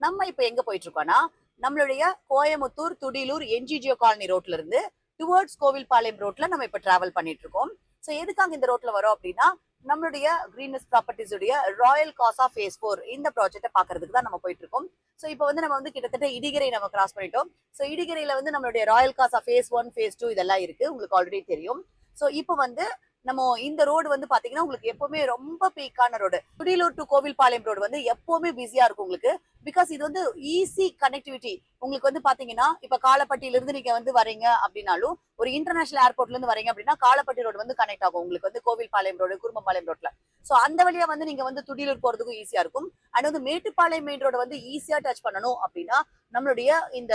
நம்ம இப்ப எங்க போயிட்டு இருக்கோம்னா நம்மளுடைய கோயமுத்தூர் துடிலூர் என்ஜிஜிஓ காலனி ரோட்ல இருந்து டுவர்ட்ஸ் கோவில்பாளையம் ரோட்ல நம்ம இப்ப டிராவல் பண்ணிட்டு இருக்கோம். சோ எதுக்காக இந்த ரோட்ல வரோம் அப்படின்னா நம்மளுடைய கிரீனஸ் ப்ராப்பர்ட்டிஸ் உடைய ராயல் காசா ஃபேஸ் 4 இந்த ப்ராஜெக்ட்டை பாக்குறதுக்கு தான் நம்ம போயிட்டு இருக்கோம். சோ இப்போ வந்து நம்ம வந்து கிட்டத்தட்ட இடிகரை நம்ம கிராஸ் பண்ணிட்டோம். சோ இடிகரையில வந்து நம்மளுடைய ராயல் காசா ஃபேஸ் 1 ஃபேஸ் 2 இதெல்லாம் இருக்கு, உங்களுக்கு ஆல்ரெடி தெரியும். சோ இப்போ வந்து நம்ம இந்த ரோடு வந்து பாத்தீங்கன்னா உங்களுக்கு எப்பவுமே ரொம்ப பீக்கான road. Thudiyalur to Kovilpalayam road வந்து எப்பவுமே பிஸியா இருக்கும் உங்களுக்கு. பிகாஸ் இது வந்து ஈஸி கனெக்டிவிட்டி. உங்களுக்கு வந்து பாத்தீங்கன்னா இப்ப காலப்பட்டியில இருந்து நீங்க வந்து வரீங்க அப்படின்னாலும் ஒரு இன்டர்நேஷனல் ஏர்போர்ட்ல இருந்து வரீங்க அப்படின்னா காலப்பட்டி ரோடு வந்து கனெக்ட் ஆகும் உங்களுக்கு வந்து கோவில்பாளையம் ரோடு குருமம்பாளையம் ரோட்ல. சோ அந்த வழியா வந்து நீங்க வந்து துடிலூர் போறதுக்கும் ஈஸியா இருக்கும். அண்ட் வந்து மேட்டுப்பாளையம் மெயின் ரோடு வந்து ஈஸியா டச் பண்ணணும் அப்படின்னா நம்மளுடைய இந்த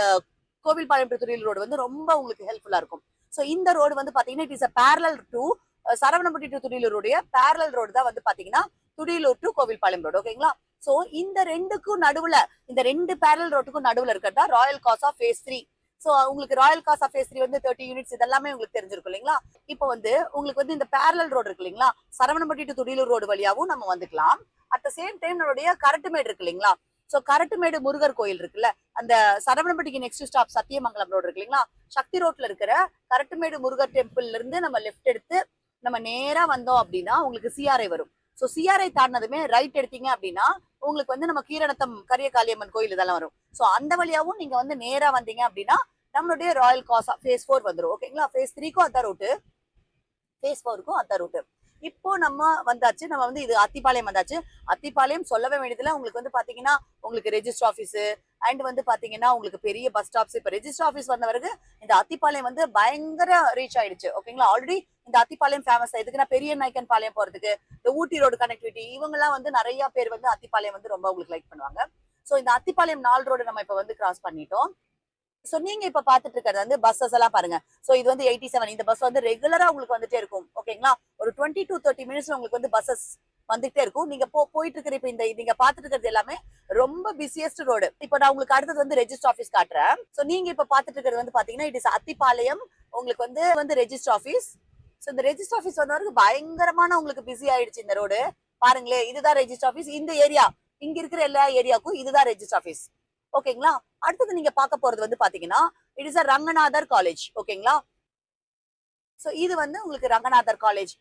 கோவில்பாளையம் டு துடிலூர் ரோடு வந்து ரொம்ப உங்களுக்கு ஹெல்ப்ஃபுல்லா இருக்கும். சோ இந்த ரோடு வந்து பாத்தீங்கன்னா it is a parallel to Saravanampatti to துடிலூருடைய பேரலல் ரோடு தான் வந்து பாத்தீங்கன்னா துடிலூர் டு கோவில்பாளையம் ரோடு. ஓகேங்களா? சோ இந்த ரெண்டுக்கும் நடுவுல இந்த ரெண்டு பேரலல் ரோட்டுக்கும் நடுவுல இருக்கிறதா ராயல் காசா ஃபேஸ் 3. சோ உங்களுக்கு ராயல் காசா ஃபேஸ் 3 வந்து 30 யூனிட்ஸ் இதெல்லாமே உங்களுக்கு தெரிஞ்சிருக்கும் இல்லைங்களா? இப்போ வந்து உங்களுக்கு வந்து இந்த பேரலல் ரோடு இருக்கு இல்லைங்களா, சரவணம்பட்டி டு துடிலூர் ரோடு வழியாவும் நம்ம வந்துக்கலாம். அட் த சேம் டைம் நம்மளுடைய கரட்டுமேடு இருக்கு இல்லைங்களா, சோ கரட்டுமேடு முருகர் கோயில் இருக்குல்ல, அந்த சரவணம்பட்டிக்கு நெக்ஸ்ட் ஸ்டாப் சத்தியமங்கலம் ரோடு இருக்கு இல்லைங்களா, சக்தி ரோட்ல இருக்கிற கரட்டுமேடு முருகர் டெம்பிள்ல இருந்து நம்ம லெஃப்ட் எடுத்து நம்ம நேரா வந்தோம் அப்படின்னா உங்களுக்கு சிஆர்ஐ வரும். சோ சிஆர்ஐ தாண்டினதுமே ரைட் எடுத்தீங்க அப்படின்னா உங்களுக்கு வந்து நம்ம கீரணத்தம் கரியகாளியம்மன் கோயில் இதெல்லாம் வரும். சோ அந்த வழியாவும் நீங்க வந்து நேரா வந்தீங்க அப்படின்னா நம்மளுடைய ராயல் காசா ஃபேஸ் 4 வந்துடும். ஓகேங்களா? ஃபேஸ் 3க்கும் அதான் ரூட்டு, ஃபேஸ் 4க்கும் அதான் ரூட்டு. இப்போ நம்ம வந்தாச்சு, நம்ம வந்து இது அத்திப்பாளையம் வந்தாச்சு. அத்திப்பாளையம் சொல்லவே வேண்டியதுல உங்களுக்கு வந்து பாத்தீங்கன்னா உங்களுக்கு ரெஜிஸ்டர் ஆபீஸ் அண்ட் வந்து பாத்தீங்கன்னா உங்களுக்கு பெரிய பஸ் ஸ்டாப்ஸ். இப்ப ரெஜிஸ்டர் ஆபீஸ் வந்த பிறகு இந்த அத்திப்பாளையம் வந்து பயங்கர ரீச் ஆயிடுச்சு. ஓகேங்களா? ஆல்ரெடி இந்த அத்திப்பாளையம் ஃபேமஸ். எதுக்குன்னா பெரிய நாயக்கன் பாளையம் போறதுக்கு, இந்த ஊட்டி ரோடு கனெக்டிவிட்டி, இவங்க எல்லாம் வந்து நிறைய பேர் வந்து அத்திப்பாளையம் வந்து ரொம்ப உங்களுக்கு லைக் பண்ணுவாங்க. சோ இந்த அத்திப்பாளையம் 4 ரோடு நம்ம இப்ப வந்து கிராஸ் பண்ணிட்டோம். சோ நீங்க இப்ப பாத்துட்டு இருக்கிறது வந்து பஸ்ஸஸ் எல்லாம் பாருங்க. சோ இது வந்து 87. இந்த பஸ் வந்து ரெகுலரா உங்களுக்கு வந்துட்டே இருக்கும். ஓகேங்களா? ஒரு 20 to 30 மினிட்ஸ்ல உங்களுக்கு வந்து பஸ்ஸஸ் வந்துட்டே இருக்கும். நீங்க போயிட்டு இருக்கிற இப்ப இந்த நீங்க பாத்துட்டு இருக்கிறது எல்லாமே ரொம்ப பிஸியஸ்ட் ரோடு. இப்ப நான் உங்களுக்கு அடுத்தது வந்து ரெஜிஸ்டர் ஆபீஸ் காட்டுறேன். சோ நீங்க இப்ப பாத்துட்டு இருக்கிறது வந்து பாத்தீங்கன்னா இட் இஸ் அத்திப்பாளையம். உங்களுக்கு வந்து ரெஜிஸ்டர் ஆபீஸ். சோ இந்த ரெஜிஸ்டர் ஆபீஸ் வந்தவருக்கு பயங்கரமான உங்களுக்கு பிஸி ஆயிடுச்சு இந்த ரோடு. பாருங்களேன், இதுதான் ரெஜிஸ்டர் ஆபீஸ். இந்த ஏரியா இங்க இருக்கிற எல்லா ஏரியாவுக்கும் இதுதான் ரெஜிஸ்டர் ஆபீஸ். ஓகேங்களா? அடுத்தது நீங்க பார்க்க போறது வந்து பாத்தீங்கன்னா it is a Ranganathar college. ஓகேங்களா? சோ இது வந்து உங்களுக்கு ரங்கநாதர் காலேஜ்.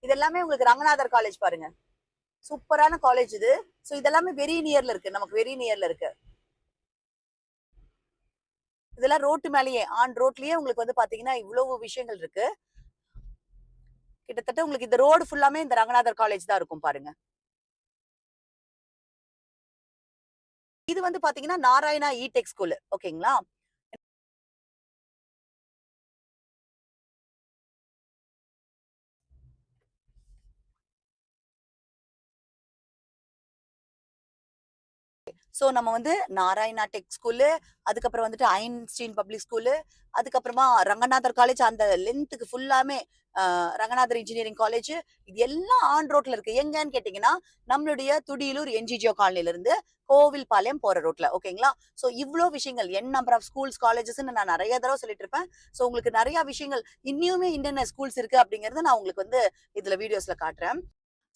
இது எல்லாமே உங்களுக்கு ரங்கநாதர் காலேஜ் பாருங்க. சூப்பரான காலேஜ் இது. சோ இதெல்லாமே வெரி நியர்ல இருக்கு, நமக்கு வெரி நியர்ல இருக்கு. இதெல்லாம் ரோட்டு மேலேயே ஆன் ரோட்லயே உங்களுக்கு வந்து பாத்தீங்கன்னா இவ்வளவு விஷயங்கள் இருக்கு. கிட்டத்தட்ட உங்களுக்கு இந்த ரோடு ஃபுல்லாமே இந்த ரங்கநாதர் காலேஜ் தான் இருக்கும் பாருங்க. இது வந்து பாத்தீங்கன்னா நாராயணா இடெக் ஸ்கூல். ஓகேங்களா? சோ நம்ம வந்து நாராயணா டெக் ஸ்கூலு, அதுக்கப்புறம் வந்துட்டு ஐன்ஸ்டீன் பப்ளிக் ஸ்கூலு, அதுக்கப்புறமா ரங்கநாதர் காலேஜ், அந்த லென்த்துக்கு ஃபுல்லாமே ரங்கநாதர் இன்ஜினியரிங் காலேஜ், இது எல்லாம் ஆன் ரோட்ல இருக்கு. எங்கன்னு கேட்டீங்கன்னா நம்மளுடைய துடியலூர் என்ஜிஜிஓ காலனில இருந்து கோவில்பாளையம் போற ரோட்ல. ஓகேங்களா? சோ இவ்ளோ விஷயங்கள், நம்பர் ஆஃப் ஸ்கூல்ஸ் காலேஜஸ் நான் நிறைய தடவை சொல்லிட்டு இருப்பேன். சோ உங்களுக்கு நிறைய விஷயங்கள் இன்னுமே என்னென்ன ஸ்கூல்ஸ் இருக்கு அப்படிங்கறத நான் உங்களுக்கு வந்து இதுல வீடியோஸ்ல காட்டுறேன்.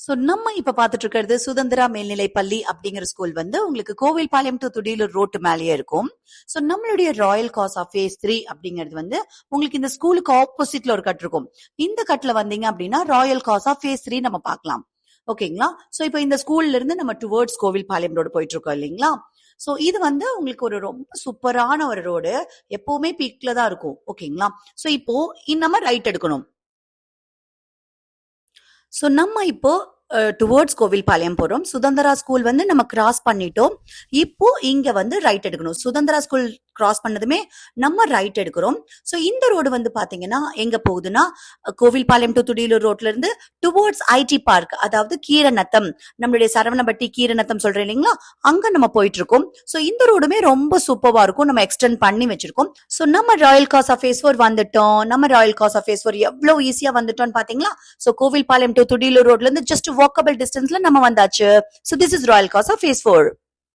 சோ நம்ம இப்ப பாத்துட்டு இருக்கிறது சுதந்திரா மேல்நிலை பள்ளி அப்படிங்கிற ஸ்கூல் வந்து உங்களுக்கு கோவில்பாளையம் டு துடியலூர் ரோட்டு மேலேயே இருக்கும். சோ நம்மளுடைய ராயல் காசா ஃபேஸ் 3 அப்படிங்கிறது வந்து உங்களுக்கு இந்த ஸ்கூலுக்கு ஆப்போசிட்ல ஒரு கட் இருக்கும். இந்த கட்ல வந்தீங்க அப்படின்னா ராயல் காசா ஃபேஸ் 3 நம்ம பார்க்கலாம். ஓகேங்களா? சோ இப்போ இந்த ஸ்கூல்ல இருந்து நம்ம டுவர்ட்ஸ் கோவில்பாளையம் ரோடு போயிட்டு இருக்கோம் இல்லைங்களா? சோ இது வந்து உங்களுக்கு ஒரு ரொம்ப சூப்பரான ஒரு ரோடு, எப்பவுமே பீக்ல தான் இருக்கும். ஓகேங்களா? சோ இப்போ நம்ம ரைட் எடுக்கணும். சோ நம்ம இப்போ டுவர்ட்ஸ் கோவில்பாளையம் போறோம். சுதந்திரா ஸ்கூல் வந்து நம்ம கிராஸ் பண்ணிட்டோம். இப்போ இங்க வந்து ரைட் எடுக்கணும். சுதந்திரா ஸ்கூல் கிராஸ் பண்ணதுமே நம்ம ரைட் எடுக்கிறோம். சோ இந்த ரோடு வந்து பாத்தீங்கன்னா எங்க போகுதுன்னா கோவில்பாளையம் டு துடியலூர் ரோட்ல இருந்து டுவர்ட்ஸ் ஐடி பார்க், அதாவது கீரநத்தம், நம்மளுடைய சரவணம்பட்டி கீரநத்தம் சொல்றேன் இல்லைங்களா, அங்க நம்ம போயிட்டு இருக்கோம். சோ இந்த ரோடுமே ரொம்ப சூப்பரா இருக்கும், நம்ம எக்ஸ்டெண்ட் பண்ணி வச்சிருக்கோம். சோ நம்ம ராயல் காசா ஃபேஸ் 4 வந்துட்டோம். நம்ம ராயல் காசா ஃபேஸ் 4 எவ்வளவு ஈஸியா வந்துட்டோம்னு பாத்தீங்களா? சோ கோவில்பாளையம் டு துடியலூர் ரோட்ல இருந்து ஜஸ்ட் வாக்கபிள் டிஸ்டன்ஸ்ல நம்ம வந்தாச்சு. So this is Royal Casa phase 4.